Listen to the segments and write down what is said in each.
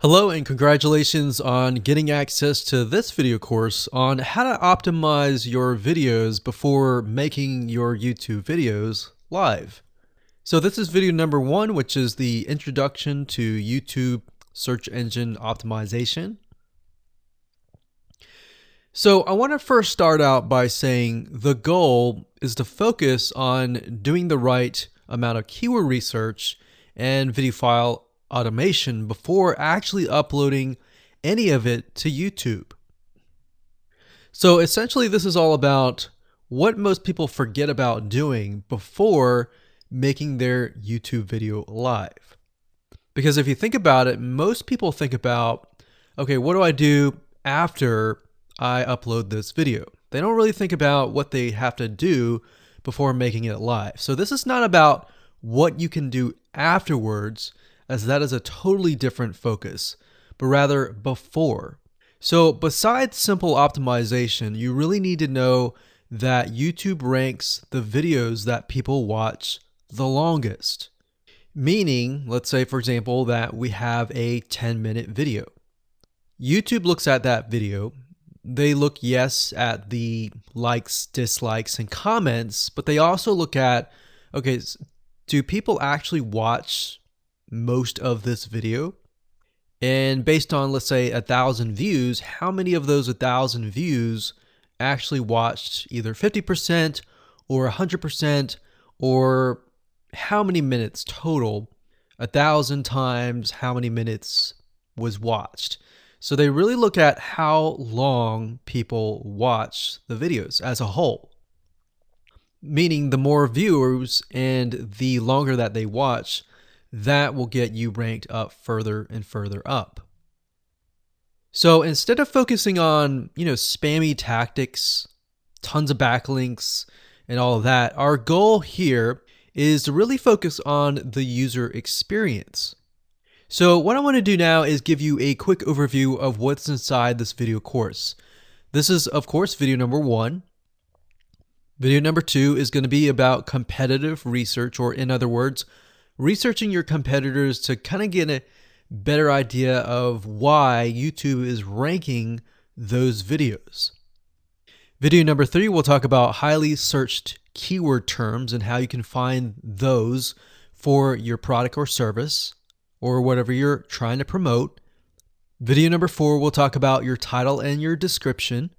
Hello and congratulations on getting access to this video course on how to optimize your videos before making your YouTube videos live. So this is video number 1, which is the introduction to YouTube search engine optimization. So I want to first start out by saying the goal is to focus on doing the right amount of keyword research and video file automation before actually uploading any of it to YouTube. So essentially this is all about what most people forget about doing before making their YouTube video live. Because if you think about it, most people think about, okay, what do I do after I upload this video? They don't really think about what they have to do before making it live. So this is not about what you can do afterwards, as that is a totally different focus, but rather before. So besides simple optimization, you really need to know that YouTube ranks the videos that people watch the longest. Meaning, let's say for example, that we have a 10-minute video. YouTube looks at that video. They look, yes, at the likes, dislikes, and comments, but they also look at, okay, do people actually watch most of this video? And based on, let's say, 1,000 views, how many of those 1,000 views actually watched either 50% or 100%, or how many minutes total? 1,000 times how many minutes was watched. So they really look at how long people watch the videos as a whole. Meaning the more viewers and the longer that they watch, that will get you ranked up further and further up. So instead of focusing on, spammy tactics, tons of backlinks, and all of that, our goal here is to really focus on the user experience. So what I want to do now is give you a quick overview of what's inside this video course. This is, of course, video number 1. Video number 2 is going to be about competitive research, or in other words, researching your competitors to kind of get a better idea of why YouTube is ranking those videos. Video number 3, we'll talk about highly searched keyword terms and how you can find those for your product or service or whatever you're trying to promote. Video number 4, we'll talk about your title and your description.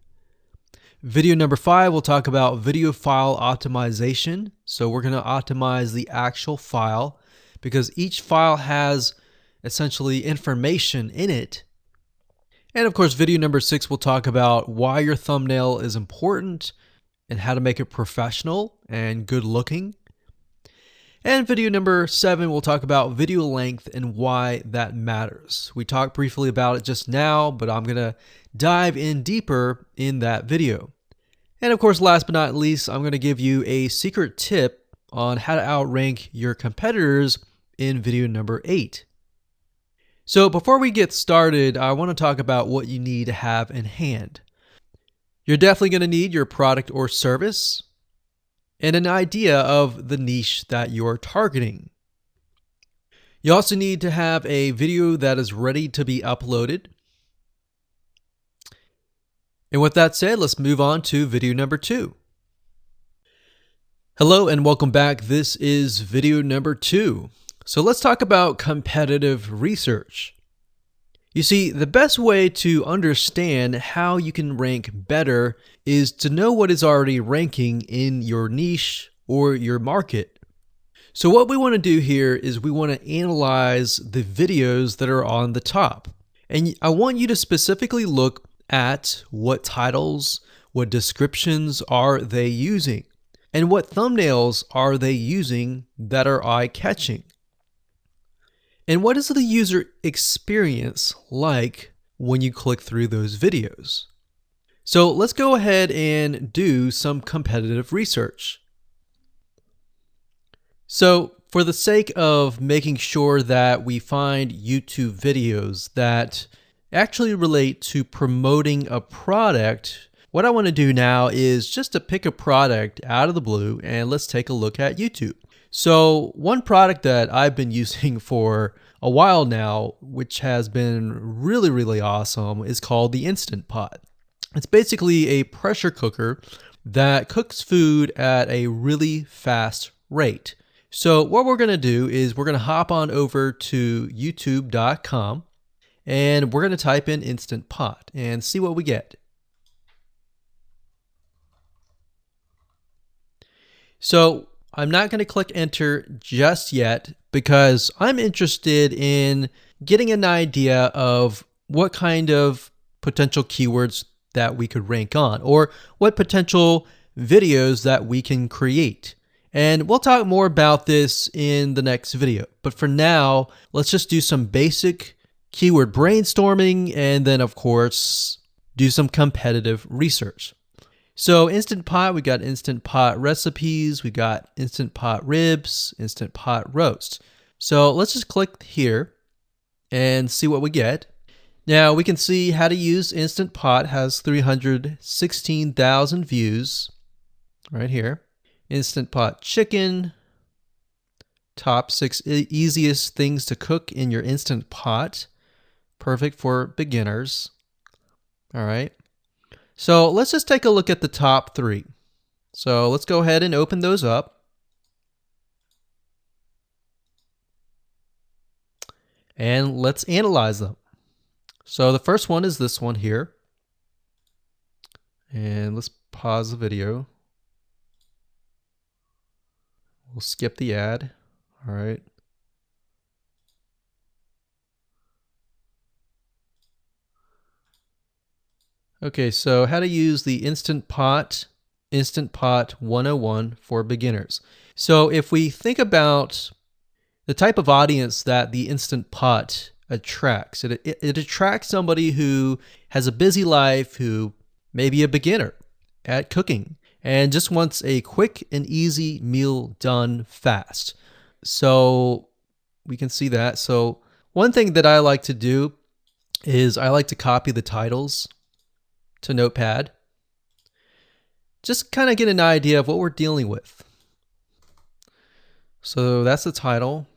Video number 5, we'll talk about video file optimization. So we're going to optimize the actual file because each file has essentially information in it. And of course, video number 6, we'll talk about why your thumbnail is important and how to make it professional and good looking. And video number 7, we'll talk about video length and why that matters. We talked briefly about it just now, but I'm going to dive in deeper in that video. And of course, last but not least, I'm going to give you a secret tip on how to outrank your competitors in video number 8. So before we get started, I want to talk about what you need to have in hand. You're definitely going to need your product or service and an idea of the niche that you're targeting. You also need to have a video that is ready to be uploaded. And with that said, let's move on to video number 2. Hello and welcome back. This is video number 2. So let's talk about competitive research. You see, the best way to understand how you can rank better is to know what is already ranking in your niche or your market. So what we want to do here is we want to analyze the videos that are on the top. And I want you to specifically look at what titles, what descriptions are they using, and what thumbnails are they using that are eye-catching. And what is the user experience like when you click through those videos? So let's go ahead and do some competitive research. So for the sake of making sure that we find YouTube videos that actually relate to promoting a product, what I want to do now is just to pick a product out of the blue and let's take a look at YouTube. So, one product that I've been using for a while now, which has been really, really awesome, is called the Instant Pot. It's basically a pressure cooker that cooks food at a really fast rate. So, what we're going to do is we're going to hop on over to youtube.com and we're going to type in Instant Pot and see what we get. So, I'm not going to click enter just yet because I'm interested in getting an idea of what kind of potential keywords that we could rank on, or what potential videos that we can create. And we'll talk more about this in the next video. But for now, let's just do some basic keyword brainstorming and then, of course, do some competitive research. So Instant Pot, we got Instant Pot recipes, we got Instant Pot ribs, Instant Pot roast. So let's just click here and see what we get. Now we can see how to use Instant Pot has 316,000 views right here. Instant Pot chicken, top 6 easiest things to cook in your Instant Pot. Perfect for beginners. All right. So let's just take a look at the top 3. So let's go ahead and open those up. And let's analyze them. So the first one is this one here. And let's pause the video. We'll skip the ad. All right. Okay, so how to use the Instant Pot 101 for beginners. So if we think about the type of audience that the Instant Pot attracts, it attracts somebody who has a busy life, who may be a beginner at cooking and just wants a quick and easy meal done fast. So we can see that. So one thing that I like to do is I like to copy the titles to Notepad. Just kind of get an idea of what we're dealing with. So that's the title.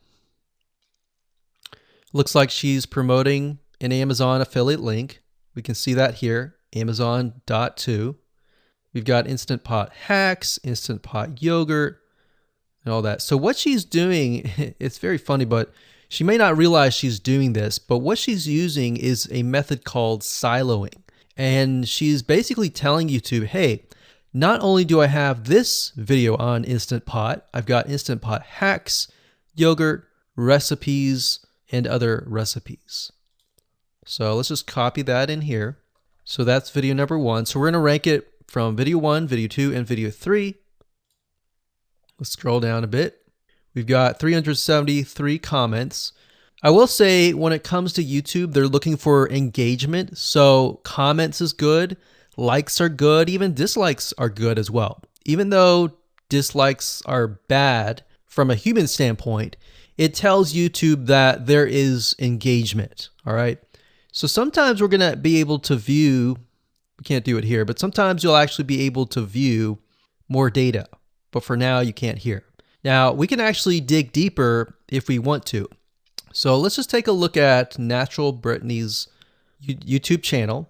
Looks like she's promoting an Amazon affiliate link. We can see that here, Amazon.to. We've got Instant Pot hacks, Instant Pot yogurt, and all that. So what she's doing, it's very funny, but she may not realize she's doing this, but what she's using is a method called siloing. And she's basically telling YouTube, hey, not only do I have this video on Instant Pot, I've got Instant Pot hacks, yogurt, recipes, and other recipes. So let's just copy that in here. So that's video number 1. So we're going to rank it from video 1, video 2, and video 3. Let's scroll down a bit. We've got 373 comments. I will say when it comes to YouTube, they're looking for engagement. So comments is good, likes are good, even dislikes are good as well. Even though dislikes are bad from a human standpoint, it tells YouTube that there is engagement. All right. So sometimes we're going to be able to view, we can't do it here, but sometimes you'll actually be able to view more data. But for now, you can't hear. Now, we can actually dig deeper if we want to. So let's just take a look at Natural Brittany's YouTube channel.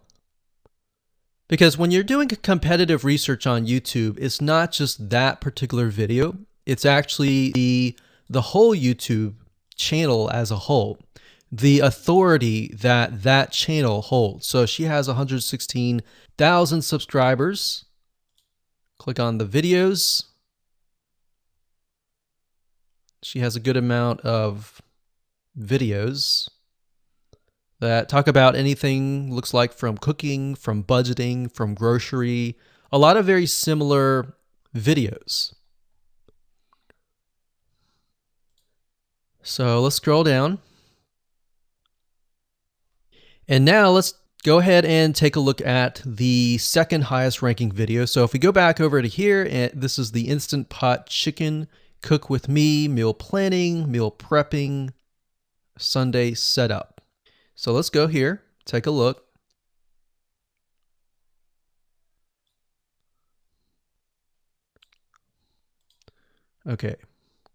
Because when you're doing competitive research on YouTube, it's not just that particular video. It's actually the whole YouTube channel as a whole. The authority that that channel holds. So she has 116,000 subscribers. Click on the videos. She has a good amount of videos that talk about anything, looks like from cooking, from budgeting, from grocery, a lot of very similar videos. So let's scroll down. And now let's go ahead and take a look at the second highest ranking video. So if we go back over to here, and this is the Instant Pot chicken, cook with me, meal planning, meal prepping, Sunday setup. So let's go here, take a look. Okay,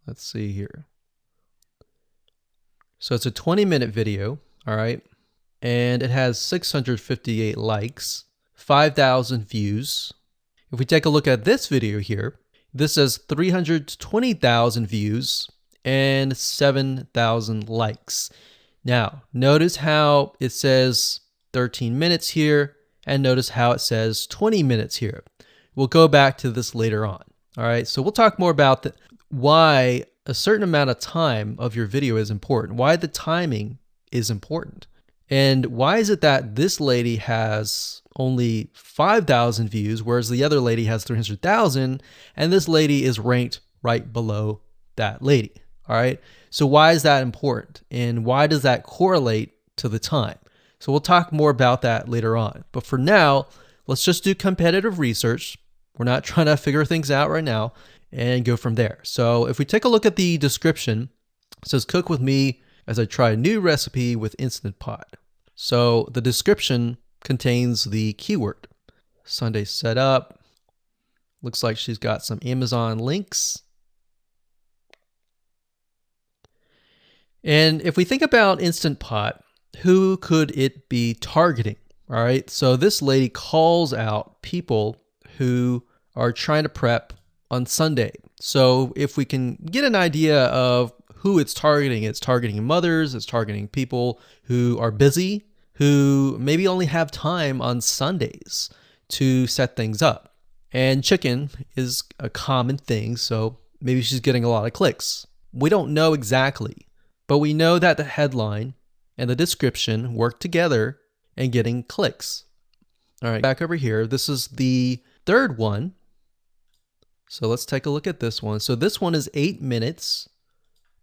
Let's see here. So it's a 20-minute video, all right? And it has 658 likes, 5,000 views. If we take a look at this video here, this has 320,000 views and 7,000 likes. Now, notice how it says 13 minutes here, and notice how it says 20 minutes here. We'll go back to this later on. All right, so we'll talk more about why a certain amount of time of your video is important, why the timing is important. And why is it that this lady has only 5,000 views, whereas the other lady has 300,000, and this lady is ranked right below that lady? All right, so why is that important? And why does that correlate to the time? So we'll talk more about that later on. But for now, let's just do competitive research. We're not trying to figure things out right now, and go from there. So if we take a look at the description, it says, "Cook with me as I try a new recipe with Instant Pot." So the description contains the keyword. Sunday setup. Looks like she's got some Amazon links. And if we think about Instant Pot, who could it be targeting? All right, so this lady calls out people who are trying to prep on Sunday. So if we can get an idea of who it's targeting mothers, it's targeting people who are busy, who maybe only have time on Sundays to set things up. And chicken is a common thing, so maybe she's getting a lot of clicks. We don't know exactly, but we know that the headline and the description work together and getting clicks. All right, back over here. This is the third one. So let's take a look at this one. So this one is 8 minutes,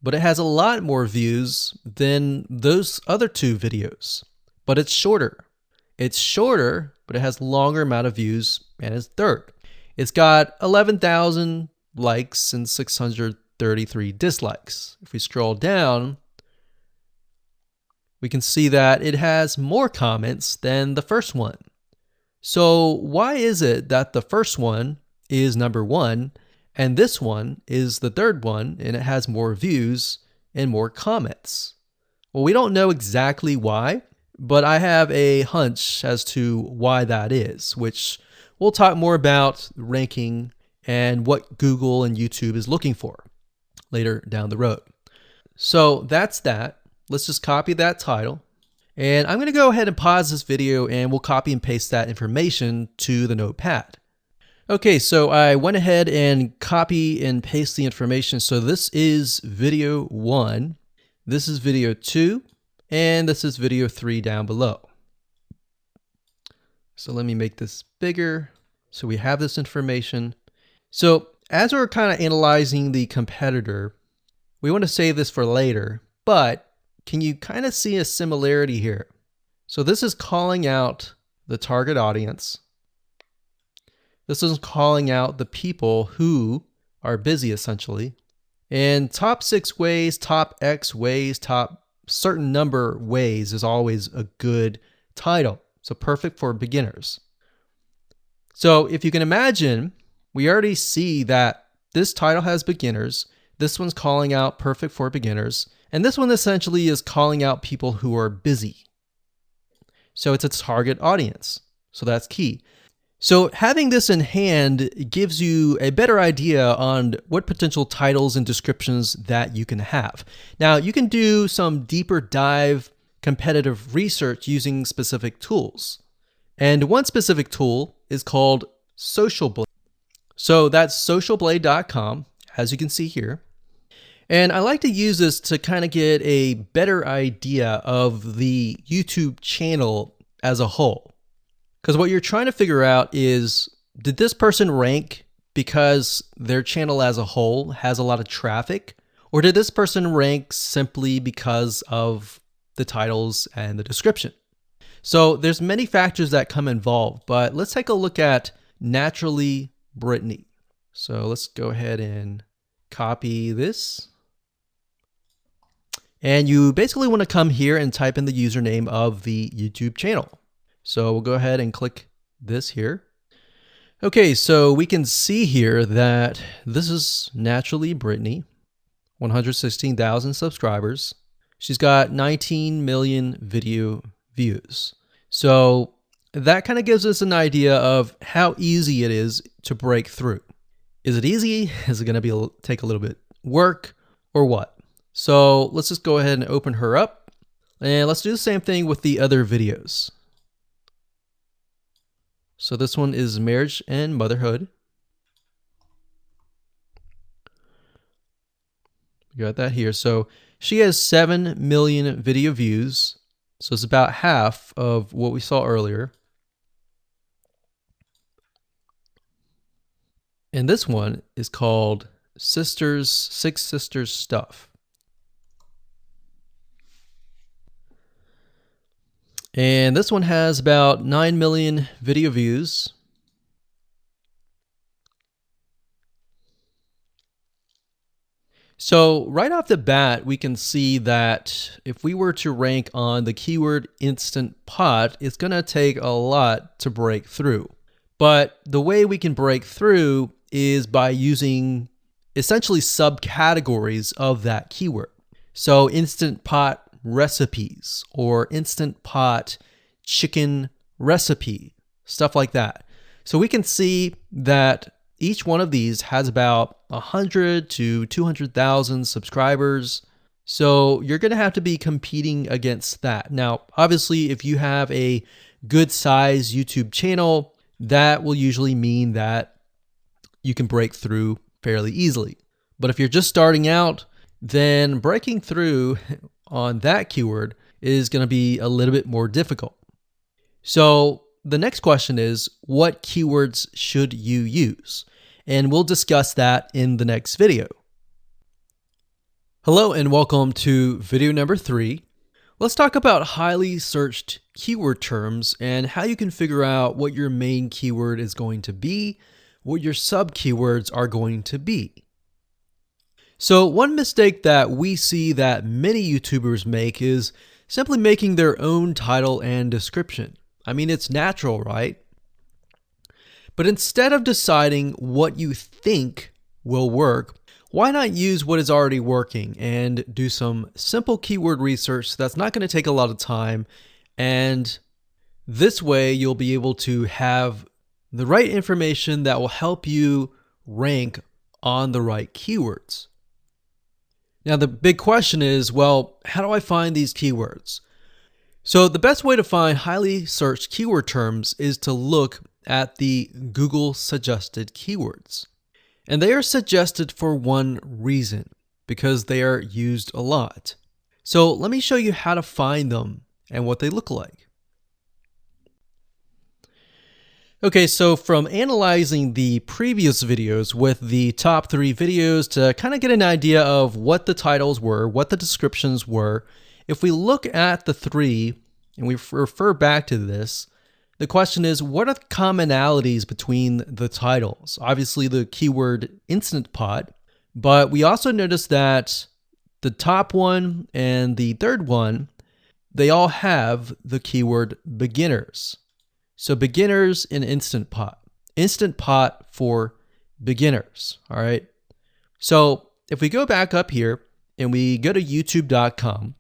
but it has a lot more views than those other two videos, but it's shorter. It's shorter, but it has longer amount of views, and it's third. It's got 11,000 likes and 633 dislikes. If we scroll down, we can see that it has more comments than the first one. So why is it that the first one is number one and this one is the third one and it has more views and more comments? Well, we don't know exactly why, but I have a hunch as to why that is, which we'll talk more about ranking and what Google and YouTube is looking for later down the road. So that's that. Let's just copy that title. And I'm going to go ahead and pause this video and we'll copy and paste that information to the notepad. Okay, so I went ahead and copy and paste the information. So this is video 1, this is video 2, and this is video 3 down below. So let me make this bigger so we have this information. So as we're kind of analyzing the competitor, we want to save this for later, but can you kind of see a similarity here? So this is calling out the target audience. This is calling out the people who are busy, essentially. And top 6 ways, top X ways, top certain number ways is always a good title. So perfect for beginners. So if you can imagine, we already see that this title has beginners. This one's calling out perfect for beginners. And this one essentially is calling out people who are busy. So it's a target audience. So that's key. So having this in hand gives you a better idea on what potential titles and descriptions that you can have. Now, you can do some deeper dive competitive research using specific tools. And one specific tool is called Social Blade. So that's socialblade.com, as you can see here. And I like to use this to kind of get a better idea of the YouTube channel as a whole. Because what you're trying to figure out is, did this person rank because their channel as a whole has a lot of traffic? Or did this person rank simply because of the titles and the description? So there's many factors that come involved, but let's take a look at Naturally Brittany. So let's go ahead and copy this. And you basically want to come here and type in the username of the YouTube channel. So we'll go ahead and click this here. Okay, so we can see here that this is Naturally Brittany. 116,000 subscribers. She's got 19 million video views. So that kind of gives us an idea of how easy it is to break through. Is it easy? Is it going to take a little bit work or what? So let's just go ahead and open her up, and let's do the same thing with the other videos. So this one is marriage and motherhood. We got that here. So she has 7 million video views. So it's about half of what we saw earlier. And this one is called Six Sisters Stuff. And this one has about 9 million video views. So right off the bat, we can see that if we were to rank on the keyword Instant Pot, it's going to take a lot to break through. But the way we can break through is by using essentially subcategories of that keyword. So Instant Pot recipes or Instant Pot chicken recipe, stuff like that. So we can see that each one of these has about 100 to 200,000 subscribers. So you're going to have to be competing against that. Now, obviously, if you have a good size YouTube channel, that will usually mean that you can break through fairly easily. But if you're just starting out, then breaking through on that keyword is going to be a little bit more difficult. So the next question is, what keywords should you use? And we'll discuss that in the next video. Hello and welcome to video number 3. Let's talk about highly searched keyword terms and how you can figure out what your main keyword is going to be, what your sub keywords are going to be. So one mistake that we see that many YouTubers make is simply making their own title and description. I mean, it's natural, right? But instead of deciding what you think will work, why not use what is already working and do some simple keyword research that's not going to take a lot of time, and this way you'll be able to have the right information that will help you rank on the right keywords. Now the big question is, well, how do I find these keywords? So the best way to find highly searched keyword terms is to look at the Google suggested keywords. And they are suggested for one reason, because they are used a lot. So let me show you how to find them and what they look like. Okay, so from analyzing the previous videos with the top 3 videos to kind of get an idea of what the titles were, what the descriptions were, if we look at the 3 and we refer back to this, the question is, what are the commonalities between the titles? Obviously the keyword Instant Pot, but we also notice that the top one and the third one, they all have the keyword beginners. So beginners in Instant Pot. Instant Pot for beginners, all right? So if we go back up here and we go to youtube.com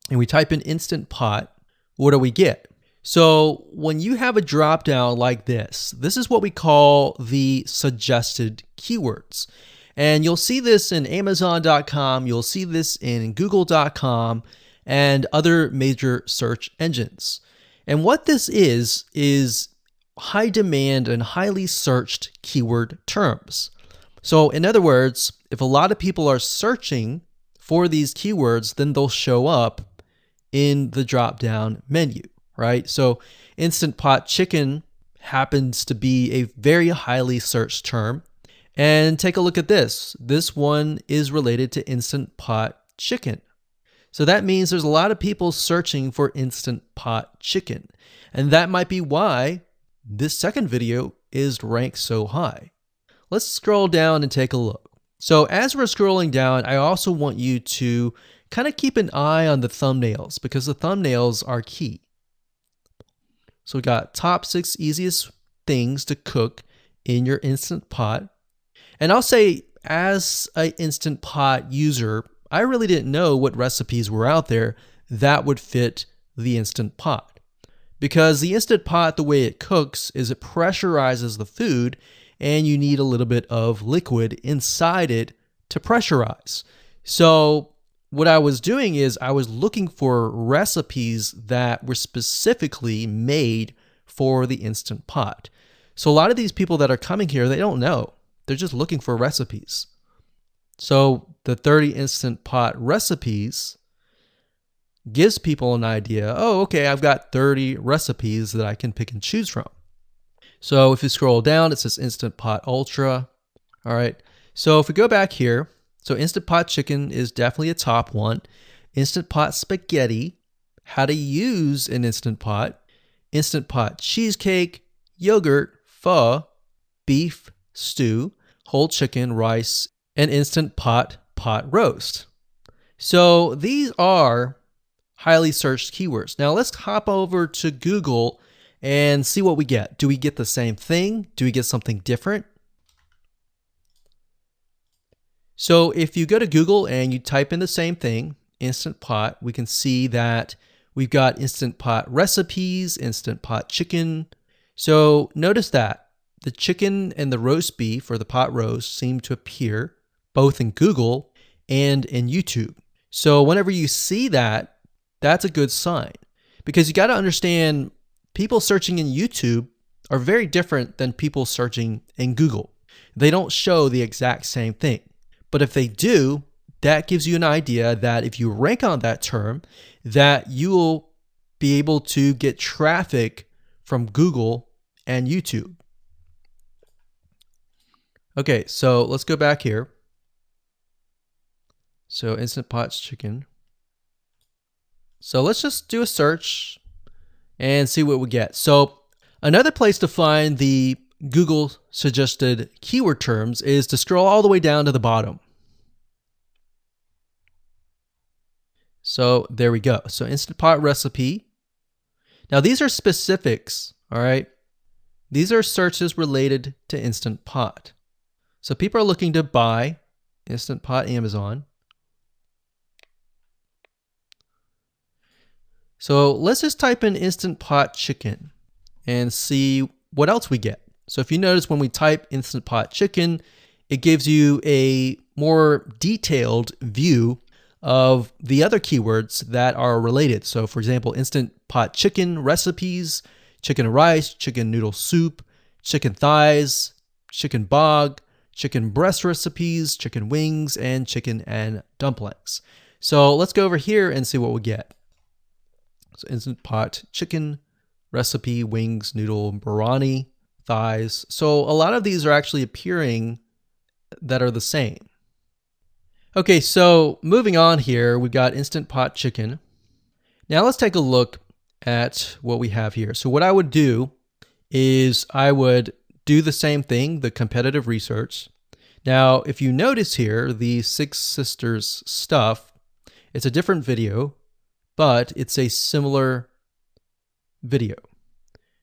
and we type in Instant Pot, what do we get? So when you have a drop down like this is what we call the suggested keywords. And you'll see this in amazon.com, you'll see this in google.com and other major search engines. And what this is high demand and highly searched keyword terms. So in other words, if a lot of people are searching for these keywords, then they'll show up in the drop-down menu, right? So Instant Pot chicken happens to be a very highly searched term. And take a look at this. This one is related to Instant Pot chicken. So that means there's a lot of people searching for Instant Pot chicken. And that might be why this second video is ranked so high. Let's scroll down and take a look. So as we're scrolling down, I also want you to kind of keep an eye on the thumbnails because the thumbnails are key. So we got top 6 easiest things to cook in your Instant Pot. And I'll say, as an Instant Pot user, I really didn't know what recipes were out there that would fit the Instant Pot. Because the Instant Pot, the way it cooks is it pressurizes the food, and you need a little bit of liquid inside it to pressurize. So what I was doing is I was looking for recipes that were specifically made for the Instant Pot. So a lot of these people that are coming here, they don't know. They're just looking for recipes. So the 30 Instant Pot recipes gives people an idea. Oh, okay, I've got 30 recipes that I can pick and choose from. So if you scroll down, it says Instant Pot Ultra. All right. So if we go back here, so Instant Pot Chicken is definitely a top one. Instant Pot Spaghetti, how to use an Instant Pot. Instant Pot Cheesecake, Yogurt, Pho, Beef Stew, Whole Chicken, Rice, and Instant Pot Roast. So these are highly searched keywords. Now let's hop over to Google and see what we get. Do we get the same thing? Do we get something different? So if you go to Google and you type in the same thing, Instant Pot, we can see that we've got Instant Pot recipes, Instant Pot chicken. So notice that the chicken and the roast beef or the pot roast seem to appear both in Google and in YouTube. So whenever you see that, that's a good sign, because you got to understand people searching in YouTube are very different than people searching in Google. They don't show the exact same thing. But if they do, that gives you an idea that if you rank on that term, that you will be able to get traffic from Google and YouTube. Okay, so let's go back here. So Instant Pot Chicken. So let's just do a search and see what we get. So another place to find the Google suggested keyword terms is to scroll all the way down to the bottom. So there we go. So Instant Pot recipe. Now these are specifics, all right? These are searches related to Instant Pot. So people are looking to buy Instant Pot Amazon. So let's just type in Instant Pot Chicken and see what else we get. So if you notice when we type Instant Pot Chicken, it gives you a more detailed view of the other keywords that are related. So for example, Instant Pot Chicken recipes, chicken and rice, chicken noodle soup, chicken thighs, chicken bog, chicken breast recipes, chicken wings, and chicken and dumplings. So let's go over here and see what we get. So Instant Pot Chicken recipe, wings, noodle, biryani, thighs. So a lot of these are actually appearing that are the same. Okay, so moving on here, we've got Instant Pot Chicken. Now let's take a look at what we have here. So what I would do is I would do the same thing, the competitive research. Now, if you notice here, the Six Sisters stuff, it's a different video, but it's a similar video.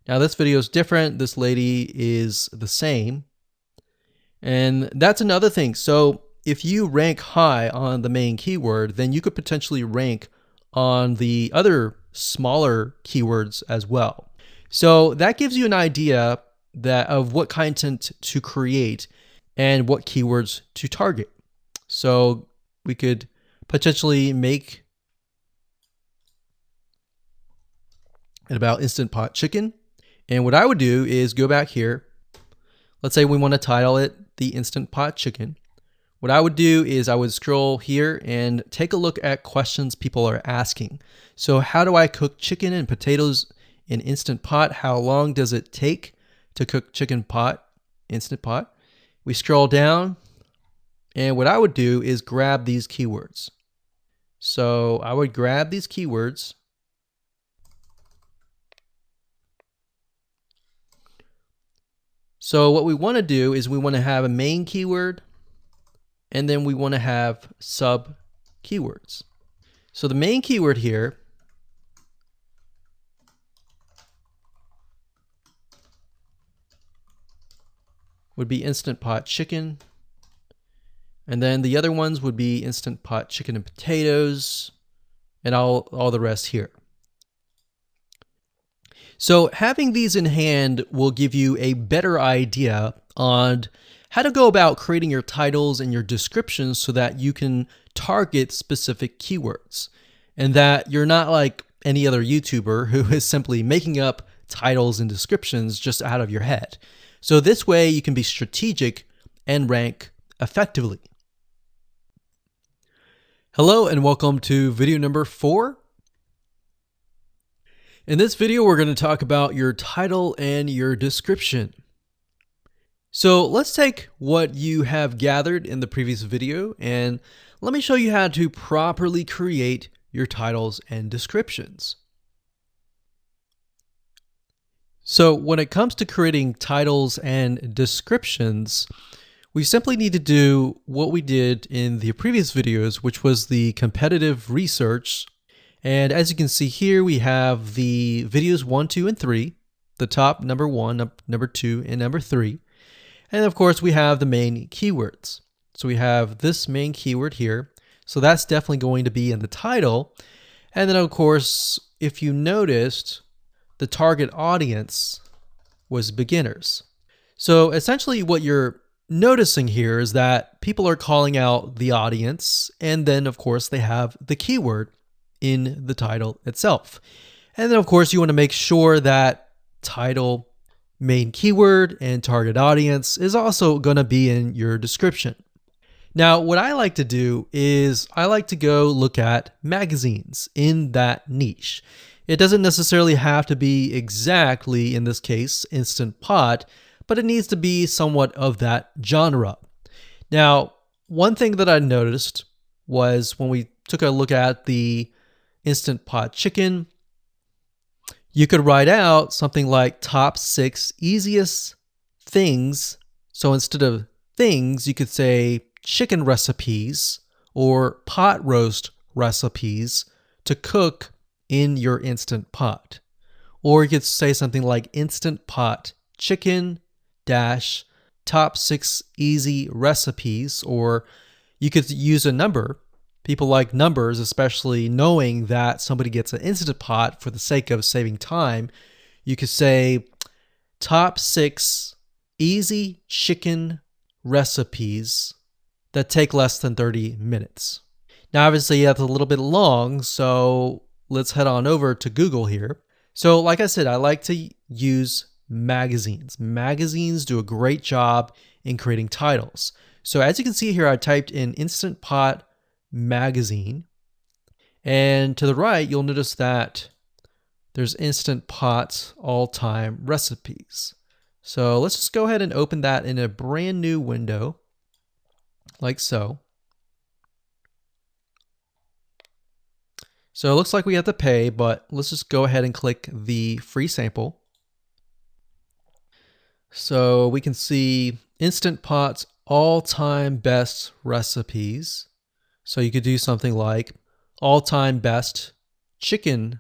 Now this video is different. This lady is the same. And that's another thing. So if you rank high on the main keyword, then you could potentially rank on the other smaller keywords as well. So that gives you an idea of what content to create and what keywords to target. So we could potentially make it about Instant Pot Chicken. And what I would do is go back here. Let's say we want to title it the Instant Pot Chicken. What I would do is I would scroll here and take a look at questions people are asking. So how do I cook chicken and potatoes in Instant Pot? How long does it take to cook chicken pot, Instant Pot? We scroll down, and what I would do is grab these keywords. So I would grab these keywords. So what we want to do is we want to have a main keyword, and then we want to have sub keywords. So the main keyword here would be Instant Pot Chicken. And then the other ones would be Instant Pot chicken and potatoes, and all the rest here. So having these in hand will give you a better idea on how to go about creating your titles and your descriptions so that you can target specific keywords, and that you're not like any other YouTuber who is simply making up titles and descriptions just out of your head. So this way you can be strategic and rank effectively. Hello and welcome to video number 4. In this video, we're going to talk about your title and your description. So let's take what you have gathered in the previous video and let me show you how to properly create your titles and descriptions. So when it comes to creating titles and descriptions, we simply need to do what we did in the previous videos, which was the competitive research. And as you can see here, we have the videos 1, 2, and 3, the top number 1, number 2, and number 3. And of course, we have the main keywords. So we have this main keyword here. So that's definitely going to be in the title. And then of course, if you noticed, the target audience was beginners. So essentially what you're noticing here is that people are calling out the audience, and then of course they have the keyword in the title itself. And then of course you want to make sure that title, main keyword, and target audience is also going to be in your description. Now, what I like to do is I like to go look at magazines in that niche. It doesn't necessarily have to be exactly, in this case, Instant Pot, but it needs to be somewhat of that genre. Now, one thing that I noticed was when we took a look at the Instant Pot chicken, you could write out something like top 6 easiest things. So instead of things, you could say chicken recipes or pot roast recipes to cook in your Instant Pot. Or you could say something like Instant Pot chicken dash top 6 easy recipes, or you could use a number. People like numbers, especially knowing that somebody gets an Instant Pot for the sake of saving time. You could say top 6 easy chicken recipes that take less than 30 minutes. Now, obviously, that's a little bit long, so let's head on over to Google here. So like I said, I like to use magazines. Magazines do a great job in creating titles. So as you can see here, I typed in Instant Pot magazine, and to the right you'll notice that there's Instant Pot all-time recipes. So let's just go ahead and open that in a brand new window like so. So it looks like we have to pay, but let's just go ahead and click the free sample. So we can see Instant Pot's all-time best recipes. So you could do something like all-time best chicken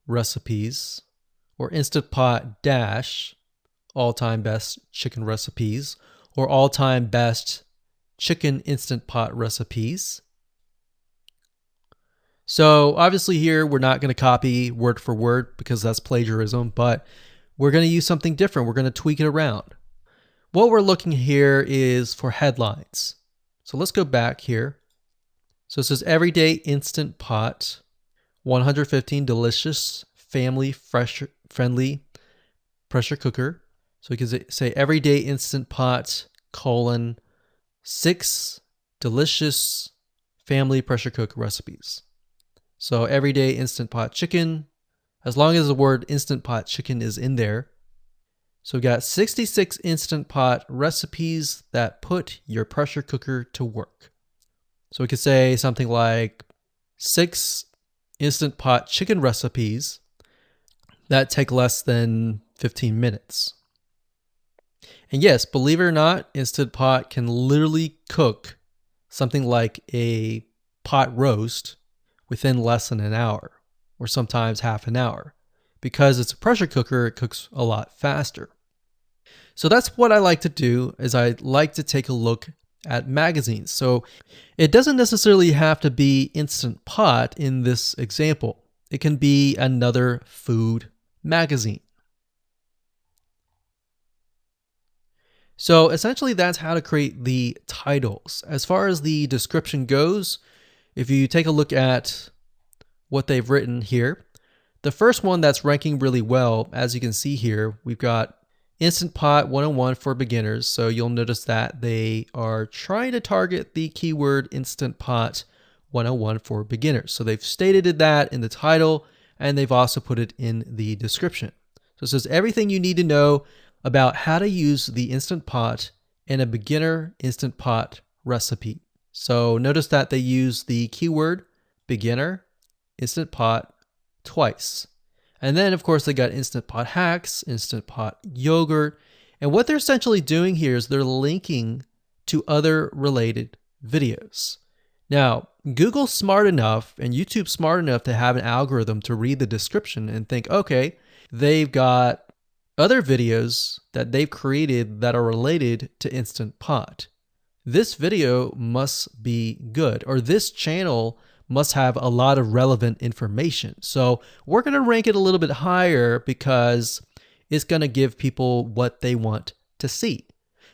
recipes, or Instant Pot dash all-time best chicken recipes, or all-time best chicken Instant Pot recipes. So obviously here we're not going to copy word for word because that's plagiarism, but we're going to use something different. We're going to tweak it around. What we're looking here is for headlines. So let's go back here. So it says everyday Instant Pot, 115 delicious, family friendly pressure cooker. So we can say everyday Instant Pot, 6 delicious family pressure cook recipes. So everyday Instant Pot chicken, as long as the word Instant Pot chicken is in there. So we got 66 Instant Pot recipes that put your pressure cooker to work. So we could say something like 6 Instant Pot chicken recipes that take less than 15 minutes. And yes, believe it or not, Instant Pot can literally cook something like a pot roast within less than an hour, or sometimes half an hour. Because it's a pressure cooker, it cooks a lot faster. So that's what I like to do, is I like to take a look at magazines. So it doesn't necessarily have to be Instant Pot in this example. It can be another food magazine. So essentially that's how to create the titles. As far as the description goes, if you take a look at what they've written here, the first one that's ranking really well, as you can see here, we've got Instant Pot 101 for beginners. So you'll notice that they are trying to target the keyword Instant Pot 101 for beginners. So they've stated that in the title, and they've also put it in the description. So it says everything you need to know about how to use the Instant Pot in a beginner Instant Pot recipe. So notice that they use the keyword beginner Instant Pot twice. And then, of course, they got Instant Pot hacks, Instant Pot yogurt. And what they're essentially doing here is they're linking to other related videos. Now, Google's smart enough and YouTube's smart enough to have an algorithm to read the description and think, okay, they've got other videos that they've created that are related to Instant Pot. This video must be good, or this channel must have a lot of relevant information. So we're going to rank it a little bit higher because it's going to give people what they want to see.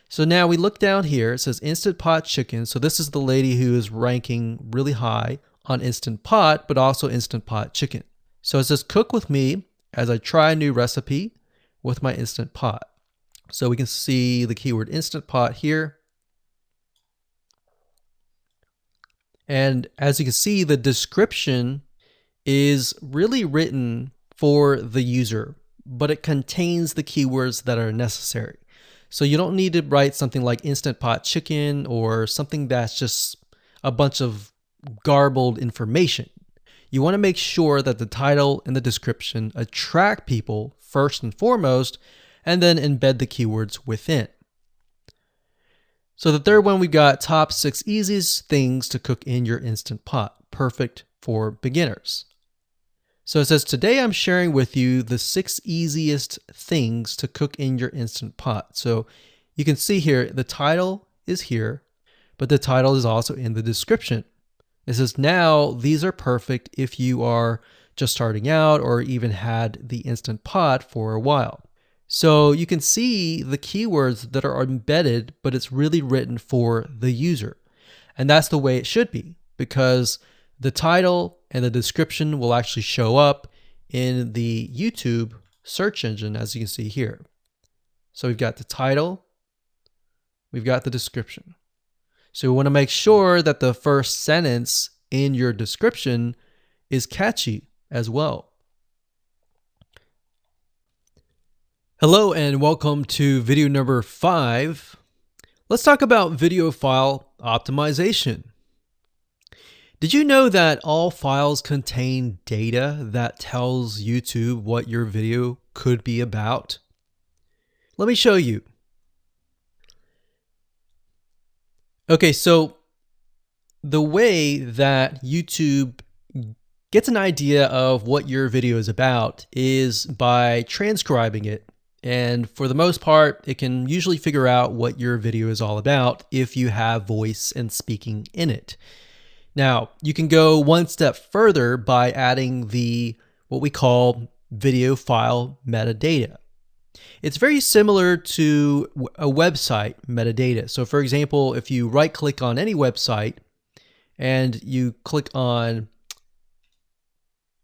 So now we look down here, it says Instant Pot Chicken. So this is the lady who is ranking really high on Instant Pot, but also Instant Pot Chicken. So it says cook with me as I try a new recipe with my Instant Pot. So we can see the keyword Instant Pot here. And as you can see, the description is really written for the user, but it contains the keywords that are necessary. So you don't need to write something like Instant Pot Chicken or something that's just a bunch of garbled information. You want to make sure that the title and the description attract people first and foremost, and then embed the keywords within. So the third one, we've got top 6 easiest things to cook in your Instant Pot, perfect for beginners. So it says, today I'm sharing with you the 6 easiest things to cook in your Instant Pot. So you can see here, the title is here, but the title is also in the description. It says, now these are perfect if you are just starting out or even had the Instant Pot for a while. So you can see the keywords that are embedded, but it's really written for the user. And that's the way it should be, because the title and the description will actually show up in the YouTube search engine, as you can see here. So we've got the title, we've got the description. So we want to make sure that the first sentence in your description is catchy as well. Hello and welcome to video number 5. Let's talk about video file optimization. Did you know that all files contain data that tells YouTube what your video could be about? Let me show you. Okay, so the way that YouTube gets an idea of what your video is about is by transcribing it. And for the most part, it can usually figure out what your video is all about if you have voice and speaking in it. Now, you can go one step further by adding what we call video file metadata. It's very similar to a website metadata. So for example, if you right click on any website and you click on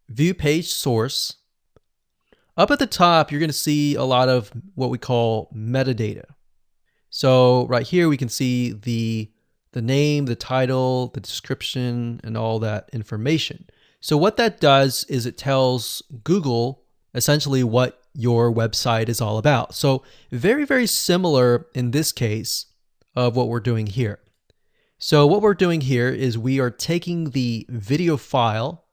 View Page Source, up at the top, you're going to see a lot of what we call metadata. So right here, we can see the name, the title, the description, and all that information. So what that does is it tells Google essentially what your website is all about. So very, very similar in this case of what we're doing here. So what we're doing here is we are taking the video file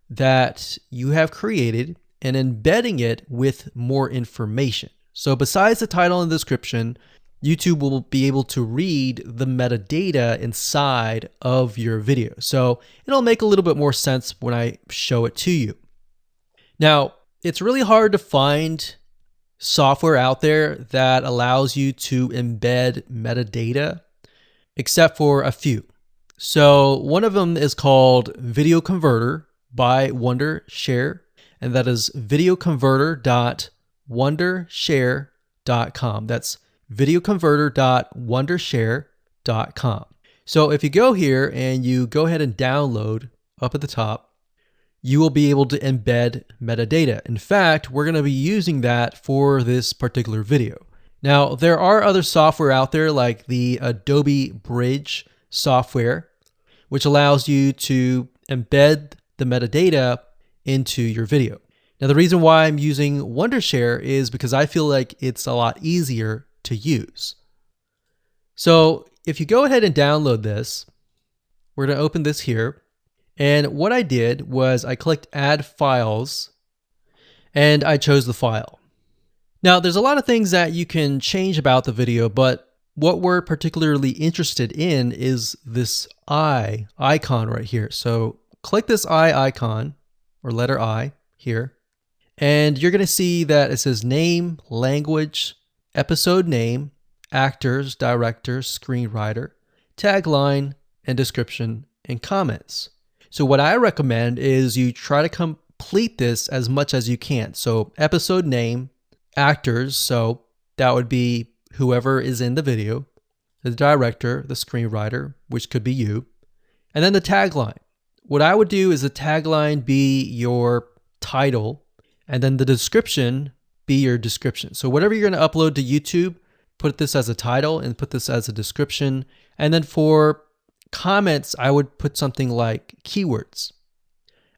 that you have created and embedding it with more information. So besides the title and description, YouTube will be able to read the metadata inside of your video. So it'll make a little bit more sense when I show it to you. Now, it's really hard to find software out there that allows you to embed metadata except for a few. So one of them is called Video Converter by Wondershare, and that is videoconverter.wondershare.com. That's videoconverter.wondershare.com. So if you go here and you go ahead and download up at the top, you will be able to embed metadata. In fact, we're going to be using that for this particular video. Now, there are other software out there like the Adobe Bridge software, which allows you to embed the metadata into your video. Now, the reason why I'm using Wondershare is because I feel like it's a lot easier to use. So if you go ahead and download this, we're going to open this here. And what I did was I clicked Add Files, and I chose the file. Now, there's a lot of things that you can change about the video, but what we're particularly interested in is this I icon right here. So click this I icon, or letter I here, and you're going to see that it says name, language, episode name, actors, directors, screenwriter, tagline, and description, and comments. So what I recommend is you try to complete this as much as you can. So episode name, actors, so that would be whoever is in the video, the director, the screenwriter, which could be you, and then the tagline. What I would do is the tagline be your title, and then the description be your description. So whatever you're going to upload to YouTube, put this as a title and put this as a description. And then for comments, I would put something like keywords.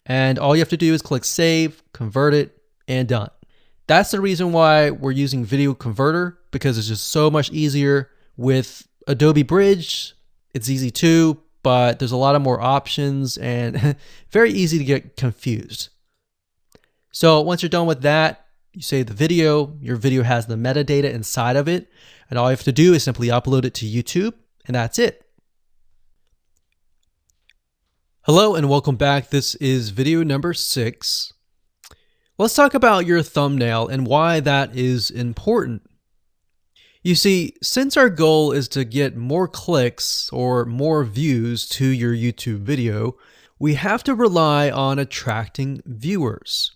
And all you have to do is click save, convert it, and done. That's the reason why we're using Video Converter, because it's just so much easier. With Adobe Bridge, it's easy too, but there's a lot of more options and very easy to get confused. So once you're done with that, you save the video, your video has the metadata inside of it, and all you have to do is simply upload it to YouTube, and that's it. Hello and welcome back. This is video number 6. Let's talk about your thumbnail and why that is important. You see, since our goal is to get more clicks or more views to your YouTube video, we have to rely on attracting viewers.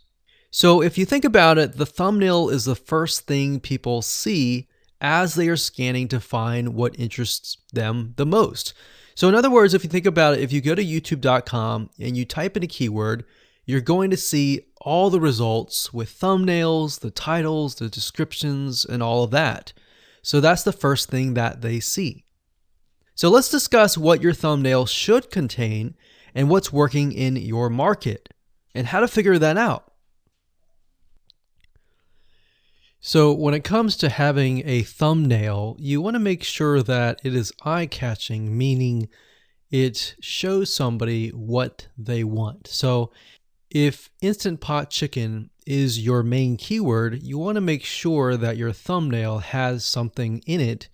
So if you think about it, the thumbnail is the first thing people see as they are scanning to find what interests them the most. So in other words, if you think about it, if you go to youtube.com and you type in a keyword, you're going to see all the results with thumbnails, the titles, the descriptions, and all of that. So that's the first thing that they see. So let's discuss what your thumbnail should contain and what's working in your market and how to figure that out. So when it comes to having a thumbnail, you want to make sure that it is eye-catching, meaning it shows somebody what they want. So if Instant Pot Chicken is your main keyword, you want to make sure that your thumbnail has something in it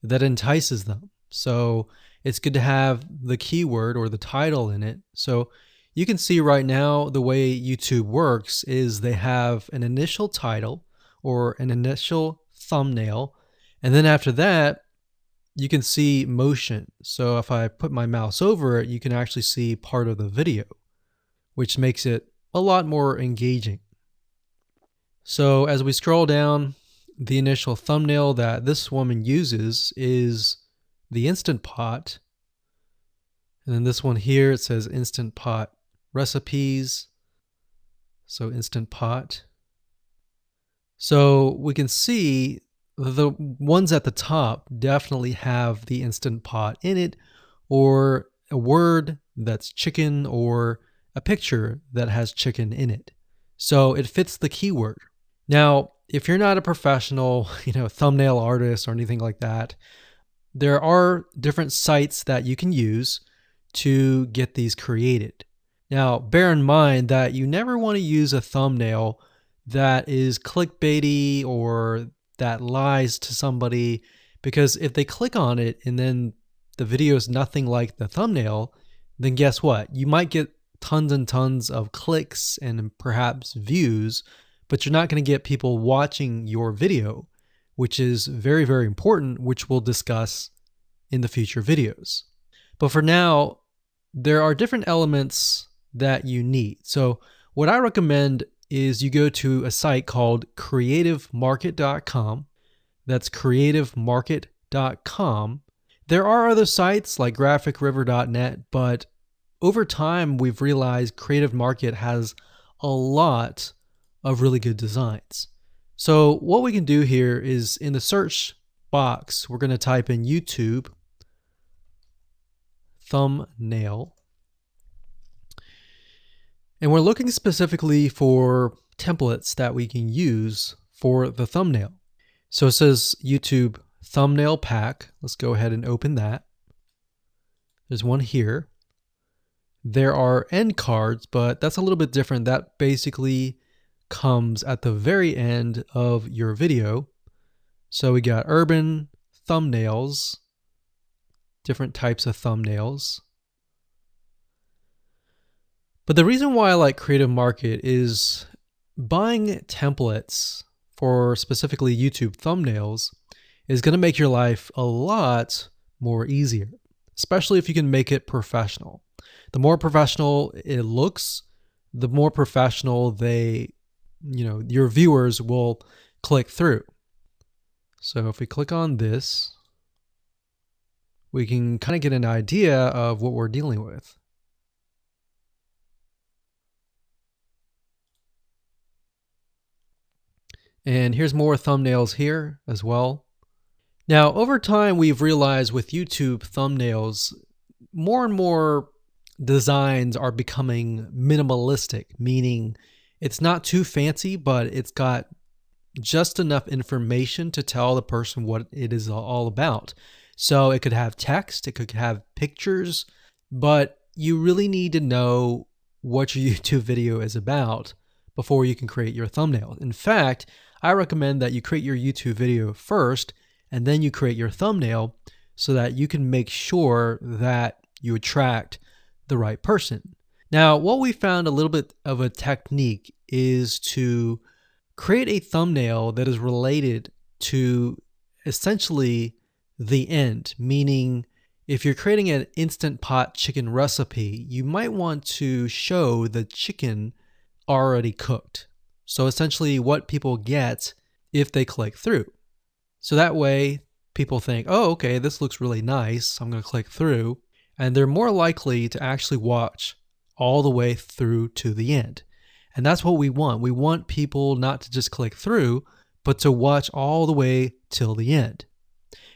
that entices them. So it's good to have the keyword or the title in it. So you can see right now the way YouTube works is they have an initial title or an initial thumbnail, and then after that you can see motion. So if I put my mouse over it, you can actually see part of the video, which makes it a lot more engaging. So as we scroll down, the initial thumbnail that this woman uses is the Instant Pot, and then this one here, it says Instant Pot recipes, so Instant Pot. So we can see the ones at the top definitely have the Instant Pot in it, or a word that's chicken, or a picture that has chicken in it. So it fits the keyword. Now, if you're not a professional, thumbnail artist or anything like that, there are different sites that you can use to get these created. Now, bear in mind that you never want to use a thumbnail that is clickbaity or that lies to somebody, because if they click on it and then the video is nothing like the thumbnail, then guess what? You might get tons and tons of clicks and perhaps views, but you're not going to get people watching your video, which is very, very important, which we'll discuss in the future videos. But for now, there are different elements that you need. So what I recommend is you go to a site called creativemarket.com. That's creativemarket.com. There are other sites like graphicriver.net, but over time we've realized Creative Market has a lot of really good designs. So what we can do here is in the search box, we're going to type in YouTube thumbnail. And we're looking specifically for templates that we can use for the thumbnail. So it says YouTube thumbnail pack. Let's go ahead and open that. There's one here. There are end cards, but that's a little bit different. That basically comes at the very end of your video. So we got urban thumbnails, different types of thumbnails. But the reason why I like Creative Market is buying templates for specifically YouTube thumbnails is going to make your life a lot more easier, especially if you can make it professional. The more professional it looks, the more professional your viewers will click through. So if we click on this, we can kind of get an idea of what we're dealing with. And here's more thumbnails here as well. Now, over time, we've realized with YouTube thumbnails, more and more designs are becoming minimalistic, meaning it's not too fancy, but it's got just enough information to tell the person what it is all about. So it could have text, it could have pictures, but you really need to know what your YouTube video is about before you can create your thumbnail. In fact, I recommend that you create your YouTube video first and then you create your thumbnail so that you can make sure that you attract the right person. Now, what we found a little bit of a technique is to create a thumbnail that is related to essentially the end, meaning if you're creating an Instant Pot chicken recipe, you might want to show the chicken already cooked. So essentially what people get if they click through. So that way people think, oh, okay, this looks really nice. I'm going to click through. And they're more likely to actually watch all the way through to the end. And that's what we want. We want people not to just click through, but to watch all the way till the end.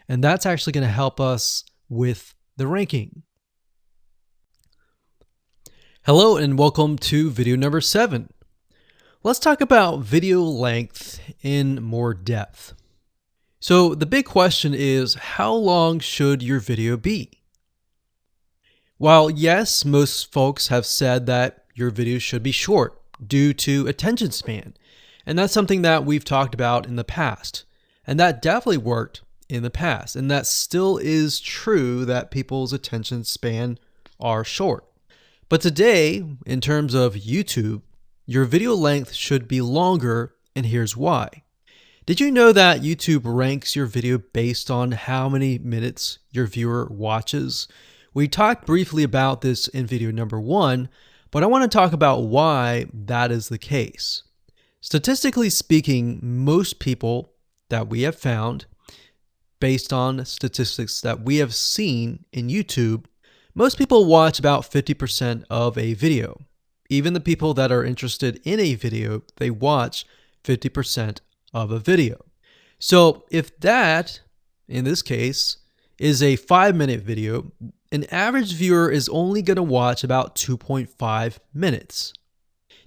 And that's actually going to help us with the ranking. Hello and welcome to video number 7. Let's talk about video length in more depth. So the big question is, how long should your video be? While yes, most folks have said that your video should be short due to attention span, and that's something that we've talked about in the past, and that definitely worked in the past, and that still is true that people's attention span are short. But today, in terms of YouTube, your video length should be longer, and here's why. Did you know that YouTube ranks your video based on how many minutes your viewer watches? We talked briefly about this in video number 1, but I want to talk about why that is the case. Statistically speaking, most people that we have found, based on statistics that we have seen in YouTube, most people watch about 50% of a video. Even the people that are interested in a video, they watch 50% of a video. So if that, in this case, is a 5-minute video, an average viewer is only going to watch about 2.5 minutes.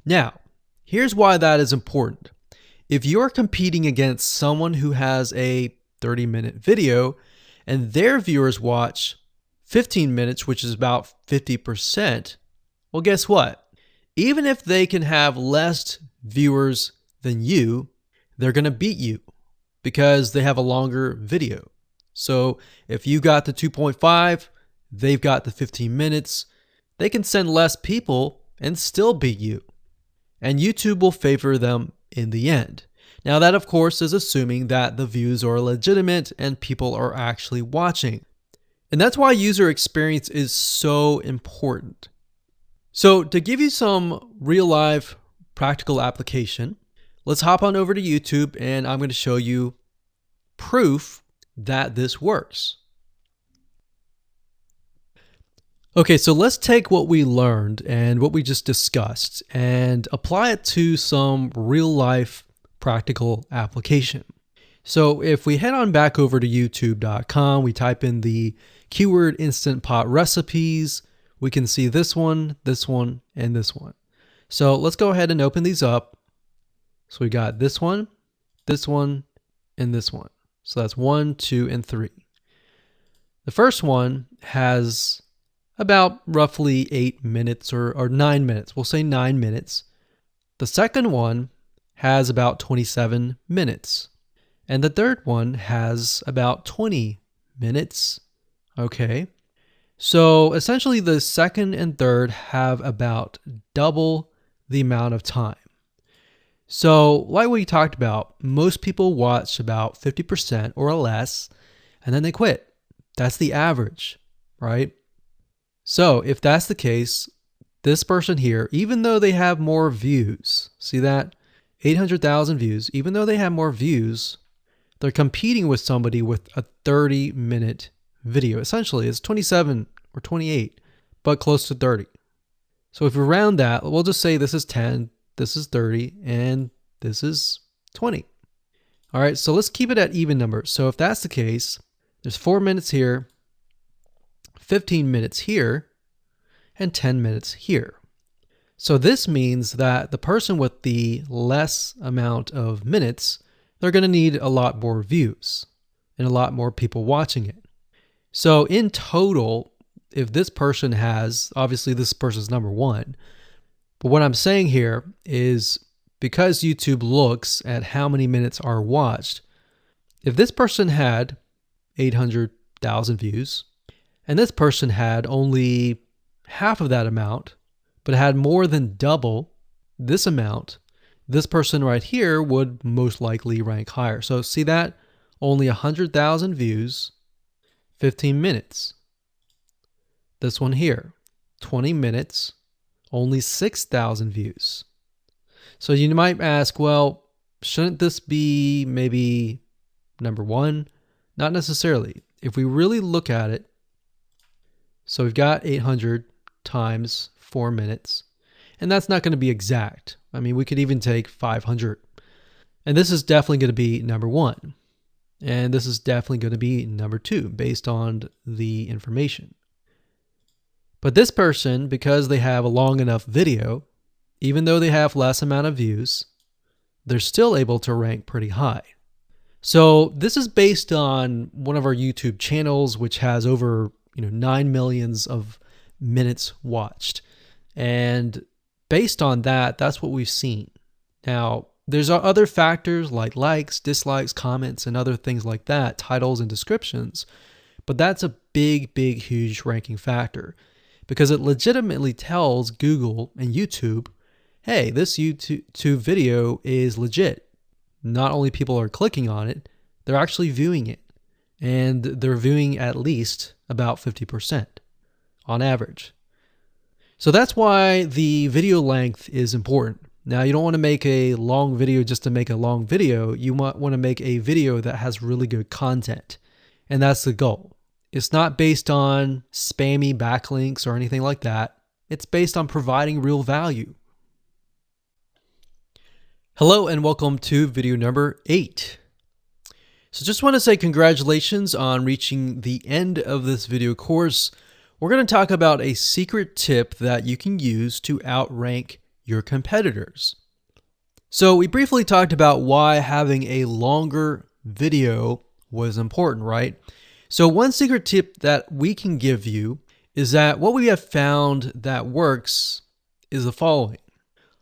Now, here's why that is important. If you're competing against someone who has a 30-minute video and their viewers watch 15 minutes, which is about 50%, well, guess what? Even if they can have less viewers than you, they're going to beat you because they have a longer video. So if you got the 2.5, they've got the 15 minutes, they can send less people and still beat you. And YouTube will favor them in the end. Now that, of course, is assuming that the views are legitimate and people are actually watching. And that's why user experience is so important. So to give you some real life practical application, let's hop on over to YouTube and I'm going to show you proof that this works. Okay, so let's take what we learned and what we just discussed and apply it to some real life practical application. So if we head on back over to youtube.com, we type in the keyword Instant Pot recipes, we can see this one, and this one. So let's go ahead and open these up. So we got this one, and this one. So that's 1, 2, and 3. The first one has about roughly 8 minutes or 9 minutes. We'll say 9 minutes. The second one has about 27 minutes. And the third one has about 20 minutes. Okay. So essentially the second and third have about double the amount of time. So like we talked about, most people watch about 50% or less, and then they quit. That's the average, right? So if that's the case, this person here, even though they have more views, see that? 800,000 views, even though they have more views, they're competing with somebody with a 30-minute video. Essentially, it's 27 or 28, but close to 30. So if we round that, we'll just say this is 10, this is 30, and this is 20. All right, so let's keep it at even numbers. So if that's the case, there's 4 minutes here, 15 minutes here, and 10 minutes here. So this means that the person with the less amount of minutes, they're going to need a lot more views and a lot more people watching it. So in total, if this person has, obviously this person's number one, but what I'm saying here is because YouTube looks at how many minutes are watched, if this person had 800,000 views and this person had only half of that amount, but had more than double this amount, this person right here would most likely rank higher. So see that? Only 100,000 views, 15 minutes. This one here, 20 minutes, only 6,000 views. So you might ask, well, shouldn't this be maybe number one? Not necessarily. If we really look at it, so we've got 800 times 4 minutes, and that's not going to be exact. I mean, we could even take 500. And this is definitely going to be number one. And this is definitely going to be number two based on the information. But this person, because they have a long enough video, even though they have less amount of views, they're still able to rank pretty high. So this is based on one of our YouTube channels, which has over 9 million of minutes watched. And based on that, that's what we've seen. Now, there's other factors like likes, dislikes, comments, and other things like that, titles and descriptions. But that's a big, huge ranking factor because it legitimately tells Google and YouTube, hey, this YouTube video is legit. Not only people are clicking on it, they're actually viewing it. And they're viewing at least about 50% on average. So that's why the video length is important. Now, you don't want to make a long video just to make a long video. You want to make a video that has really good content. And that's the goal. It's not based on spammy backlinks or anything like that. It's based on providing real value. Hello and welcome to video number 8. So just want to say congratulations on reaching the end of this video course. We're going to talk about a secret tip that you can use to outrank your competitors. So we briefly talked about why having a longer video was important, right? So one secret tip that we can give you is that what we have found that works is the following.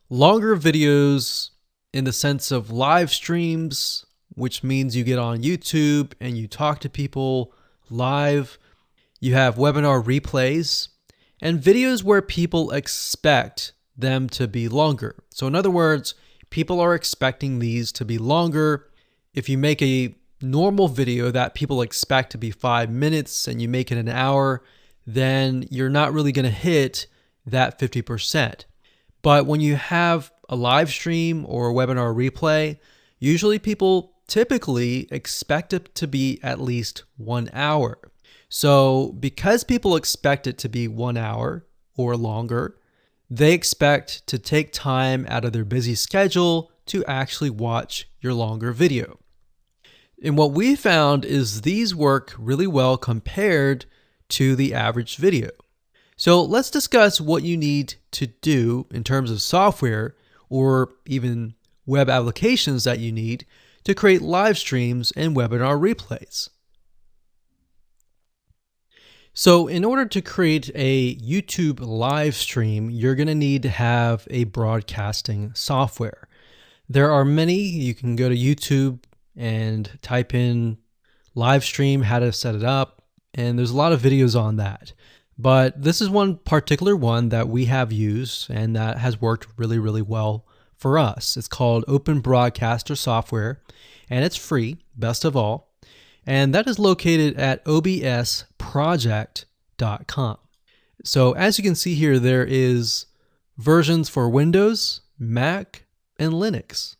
Longer videos in the sense of live streams, which means you get on YouTube and you talk to people live. You have webinar replays and videos where people expect them to be longer. So in other words, people are expecting these to be longer. If you make a normal video that people expect to be 5 minutes and you make it an hour, then you're not really going to hit that 50%. But when you have a live stream or a webinar replay, usually people typically expect it to be at least 1 hour. So because people expect it to be 1 hour or longer, they expect to take time out of their busy schedule to actually watch your longer video. And what we found is these work really well compared to the average video. So let's discuss what you need to do in terms of software or even web applications that you need to create live streams and webinar replays. So in order to create a YouTube live stream, you're going to need to have a broadcasting software. There are many. You can go to YouTube and type in live stream, how to set it up, and there's a lot of videos on that. But this is one particular one that we have used and that has worked really, really well for us. It's called Open Broadcaster Software, and it's free, best of all. And that is located at obsproject.com. So as you can see here, there is versions for Windows, Mac, and Linux.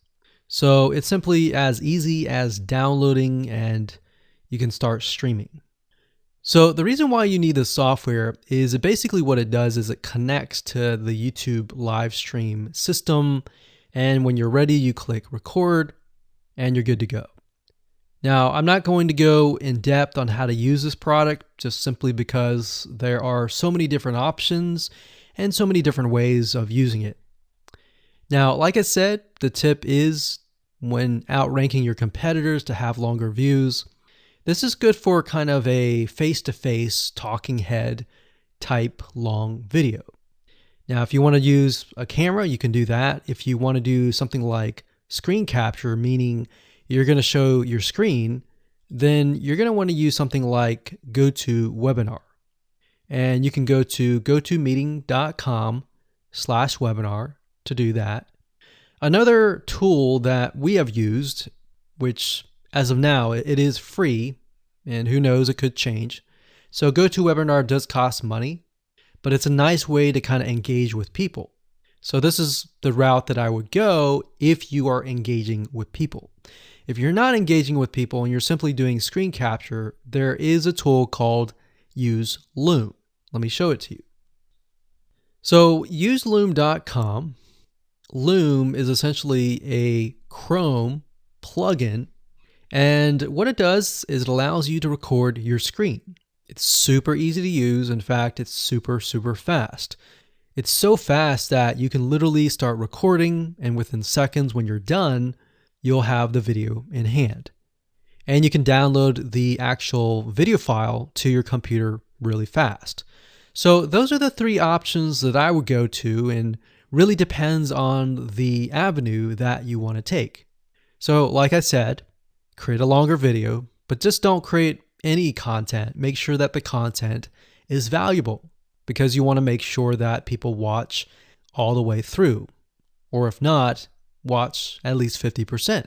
So it's simply as easy as downloading and you can start streaming. So the reason why you need this software is basically what it does is it connects to the YouTube live stream system. And when you're ready, you click record and you're good to go. Now, I'm not going to go in depth on how to use this product just simply because there are so many different options and so many different ways of using it. Now, like I said, the tip is when outranking your competitors to have longer views. This is good for kind of a face-to-face talking head type long video. Now, if you want to use a camera, you can do that. If you want to do something like screen capture, meaning you're going to show your screen, then you're going to want to use something like GoToWebinar. And you can go to gotomeeting.com/webinar to do that. Another tool that we have used, which as of now, it is free, and who knows, it could change. So GoToWebinar does cost money, but it's a nice way to kind of engage with people. So this is the route that I would go if you are engaging with people. If you're not engaging with people and you're simply doing screen capture, there is a tool called Use Loom. Let me show it to you. So useloom.com. Loom is essentially a Chrome plugin, and what it does is it allows you to record your screen. It's super easy to use. In fact, it's super, super fast. It's so fast that you can literally start recording, and within seconds when you're done, you'll have the video in hand. And you can download the actual video file to your computer really fast. So those are the three options that I would go to, and really depends on the avenue that you want to take. So like I said, create a longer video, but just don't create any content. Make sure that the content is valuable because you want to make sure that people watch all the way through. Or if not, watch at least 50%.